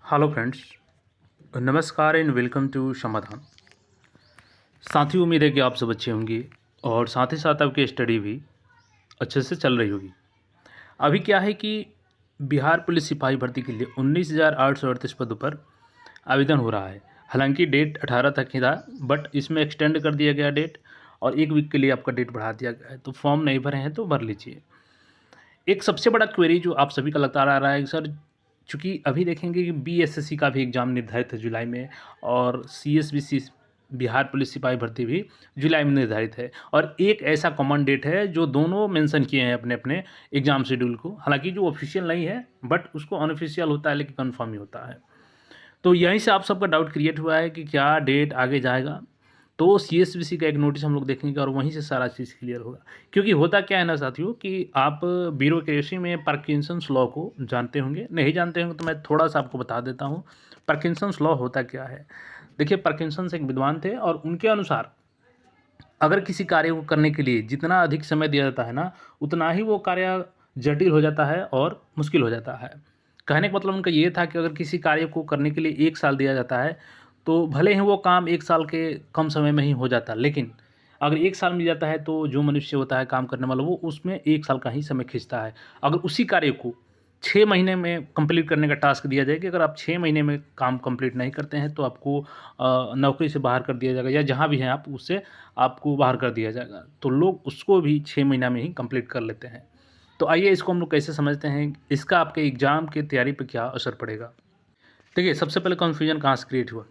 Hello friends, नमस्कार and welcome to समाधान। साथियों, उम्मीद है कि आप सब अच्छे होंगे और साथ ही साथ आपकी स्टडी भी अच्छे से चल रही होगी। अभी क्या है कि बिहार पुलिस सिपाही भर्ती के लिए 19,838 पदों पर आवेदन हो रहा है। हालांकि डेट 18 तक ही था, बट इसमें एक्सटेंड कर दिया गया डेट और एक वीक के लिए आपका डेट बढ़ा दिया गया है। तो फॉर्म नहीं भरे हैं तो भर लीजिए। एक सबसे बड़ा क्वेरी जो आप सभी का लगता आ रहा है कि सर, चूँकि अभी देखेंगे कि बीएसएससी का भी एग्ज़ाम निर्धारित है जुलाई में और सीएसबीसी बिहार पुलिस सिपाही भर्ती भी जुलाई में निर्धारित है और एक ऐसा कॉमन डेट है जो दोनों मेंशन किए हैं अपने अपने एग्ज़ाम शेड्यूल को। हालांकि जो ऑफिशियल नहीं है बट उसको अनऑफिशियल होता है, लेकिन कन्फर्म ही होता है। तो यहीं से आप सबका डाउट क्रिएट हुआ है कि क्या डेट आगे जाएगा। तो सीएसबीसी का एक नोटिस हम लोग देखेंगे और वहीं से सारा चीज़ क्लियर होगा। क्योंकि होता क्या है ना साथियों कि आप ब्यूरोक्रेसी में पार्किंसंस लॉ को जानते होंगे, नहीं जानते होंगे तो मैं थोड़ा सा आपको बता देता हूँ। पार्किंसंस लॉ होता क्या है। देखिए, पार्किंसंस एक विद्वान थे और उनके अनुसार अगर किसी कार्य को करने के लिए जितना अधिक समय दिया जाता है ना, उतना ही वो कार्य जटिल हो जाता है और मुश्किल हो जाता है। कहने का मतलब उनका ये था कि अगर किसी कार्य को करने के लिए 1 साल दिया जाता है, तो भले ही वो काम 1 साल के कम समय में ही हो जाता, लेकिन अगर 1 साल मिल जाता है तो जो मनुष्य होता है काम करने वाला, वो उसमें 1 साल का ही समय खींचता है। अगर उसी कार्य को 6 महीने में कंप्लीट करने का टास्क दिया जाए कि अगर आप 6 महीने में काम कंप्लीट नहीं करते हैं तो आपको नौकरी से बाहर कर दिया जाएगा या जहाँ भी हैं आप उससे आपको बाहर कर दिया जाएगा। तो लोग उसको भी 6 महीना में ही कंप्लीट कर लेते हैं। तो आइए इसको हम लोग कैसे समझते हैं, इसका आपके एग्ज़ाम की तैयारी पे क्या असर पड़ेगा। देखिए, सबसे पहले कन्फ्यूजन कहाँ से क्रिएट हुआ।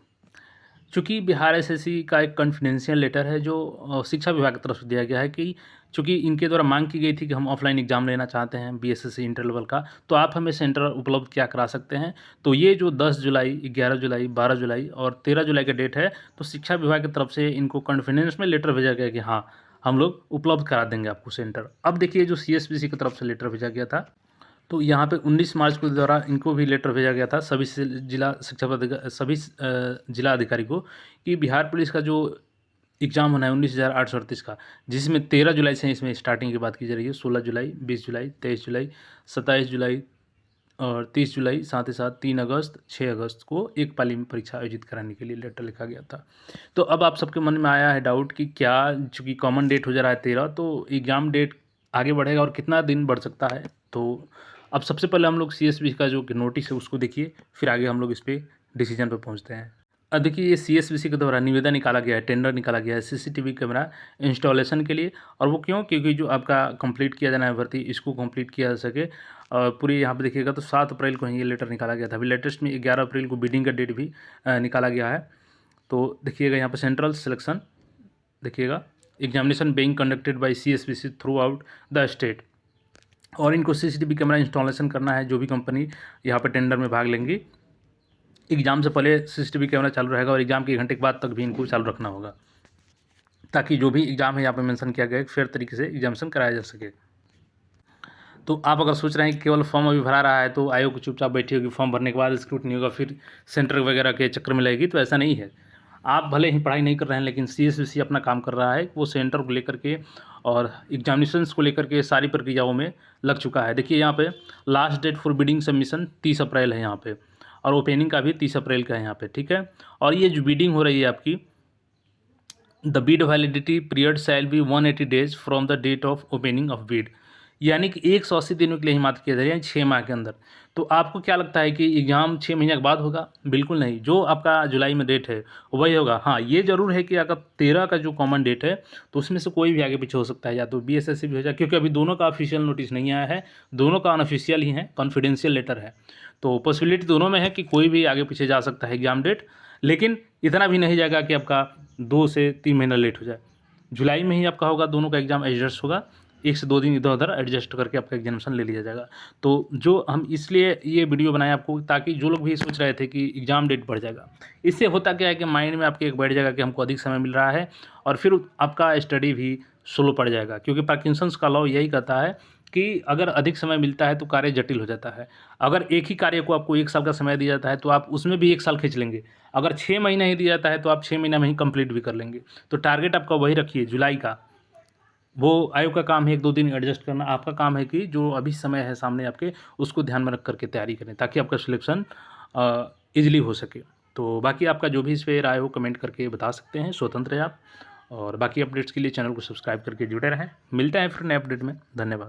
चूँकि बिहार एसएससी का एक कॉन्फिडेंशियल लेटर है जो शिक्षा विभाग की तरफ से दिया गया है कि चूँकि इनके द्वारा मांग की गई थी कि हम ऑफलाइन एग्ज़ाम लेना चाहते हैं बीएसएससी इंटर लेवल का, तो आप हमें सेंटर उपलब्ध क्या करा सकते हैं। तो ये जो 10 जुलाई, 11 जुलाई, 12 जुलाई और 13 जुलाई का डेट है, तो शिक्षा विभाग की तरफ से इनको कॉन्फिडेंस में लेटर भेजा गया कि हाँ, हम लोग उपलब्ध करा देंगे आपको सेंटर। अब देखिए, जो सीएसबीसी की तरफ से लेटर भेजा गया था, तो यहाँ पे 19 मार्च को द्वारा इनको भी लेटर भेजा गया था सभी जिला शिक्षा सभी जिला अधिकारी को कि बिहार पुलिस का जो एग्ज़ाम होना है 19,838 का, जिसमें 13 जुलाई से इसमें स्टार्टिंग की बात की जा रही है। 16 जुलाई, 20 जुलाई, 23 जुलाई, 27 जुलाई और 30 जुलाई, साथ ही साथ 3 अगस्त, 6 अगस्त को एक पाली में परीक्षा आयोजित कराने के लिए लेटर लिखा गया था। तो अब आप सबके मन में आया है डाउट कि क्या, चूँकि कॉमन डेट हो जा रहा है 13, तो एग्ज़ाम डेट आगे बढ़ेगा और कितना दिन बढ़ सकता है। तो अब सबसे पहले हम लोग सीएसबी का जो नोटिस है उसको देखिए, फिर आगे हम लोग इस पे डिसीजन पे पहुंचते हैं। अब देखिए, ये सीएसबीसी के द्वारा निवेदन निकाला गया है, टेंडर निकाला गया है सीसीटीवी कैमरा इंस्टॉलेशन के लिए। और वो क्यों, क्योंकि जो आपका कंप्लीट किया जाना है भर्ती, इसको कंप्लीट किया जा सके। पूरी यहाँ पे देखिएगा तो 7 अप्रैल को ही ये लेटर निकाला गया था। अभी लेटेस्ट में 11 अप्रैल को बिडिंग का डेट भी निकाला गया है। तो देखिएगा यहाँ पर सेंट्रल सिलेक्शन, देखिएगा examination being conducted by CSBC through out the state. और इनको सीसीटीवी कैमरा इंस्टॉलेशन करना है। जो भी कंपनी यहाँ पर टेंडर में भाग लेंगी, एग्ज़ाम से पहले सीसीटीवी कैमरा चालू रहेगा और एग्ज़ाम के 1 घंटे के बाद तक भी इनको चालू रखना होगा, ताकि जो भी एग्ज़ाम है यहाँ पे मेंशन किया गया है फेयर तरीके से एग्जामिनेशन कराया जा सके। तो आप अगर सोच रहे हैं कि केवल फॉर्म अभी भरा रहा है तो आयोग चुपचाप बैठी होगी, फॉर्म भरने के बाद स्क्रूटनी होगा, फिर सेंटर वगैरह के चक्कर में लगेगी, तो ऐसा नहीं है। आप भले ही पढ़ाई नहीं कर रहे हैं, लेकिन सीएसबीसी अपना काम कर रहा है। वो सेंटर को लेकर के और एग्जामिनेशंस को लेकर के सारी प्रक्रियाओं में लग चुका है। देखिए, यहाँ पे last date for bidding submission 30 April है यहाँ पे, और ओपनिंग का भी 30 अप्रैल का है यहाँ पे, ठीक है। और ये जो बिडिंग हो रही है आपकी, the bid validity period shall be 180 days from the date of opening of bid, यानी कि 180 दिनों के लिए ही मात्र किया जा रहा है, 6 माह के अंदर। तो आपको क्या लगता है कि एग्ज़ाम 6 महीने के बाद होगा? बिल्कुल नहीं, जो आपका जुलाई में डेट है वही होगा। हाँ, ये ज़रूर है कि अगर 13 का जो कॉमन डेट है तो उसमें से कोई भी आगे पीछे हो सकता है, या तो बीएसएससी भी हो जाए, क्योंकि अभी दोनों का ऑफिशियल नोटिस नहीं आया है, दोनों का अनऑफिशियल ही है, कॉन्फिडेंशियल लेटर है। तो पॉसिबिलिटी दोनों में है कि कोई भी आगे पीछे जा सकता है एग्ज़ाम डेट, लेकिन इतना भी नहीं जाएगा कि आपका 2 से 3 महीना लेट हो जाए। जुलाई में ही आपका होगा, दोनों का एग्ज़ाम एडजस्ट होगा, 1 से 2 दिन इधर उधर एडजस्ट करके आपका एग्जामिनेशन ले लिया जाएगा। तो जो हम इसलिए ये वीडियो बनाए आपको, ताकि जो लोग भी सोच रहे थे कि एग्ज़ाम डेट बढ़ जाएगा, इससे होता क्या है कि माइंड में आपके एक बैठ जाएगा कि हमको अधिक समय मिल रहा है, और फिर आपका स्टडी भी स्लो पड़ जाएगा। क्योंकि पार्किंसंस का लॉ यही कहता है कि अगर अधिक समय मिलता है तो कार्य जटिल हो जाता है। अगर एक ही कार्य को आपको 1 साल का समय दिया जाता है तो आप उसमें भी 1 साल खींच लेंगे। अगर 6 महीने ही दिया जाता है तो आप 6 महीना में ही कंप्लीट भी कर लेंगे। तो टारगेट आपका वही रखिए जुलाई का। वो आयोग का काम है 1-2 दिन एडजस्ट करना, आपका काम है कि जो अभी समय है सामने आपके, उसको ध्यान में रख करके तैयारी करें, ताकि आपका सिलेक्शन ईजिली हो सके। तो बाकी आपका जो भी इस पे राय हो कमेंट करके बता सकते हैं, स्वतंत्र है आप। और बाकी अपडेट्स के लिए चैनल को सब्सक्राइब करके जुड़े रहें। मिलते हैं फिर नए अपडेट में। धन्यवाद।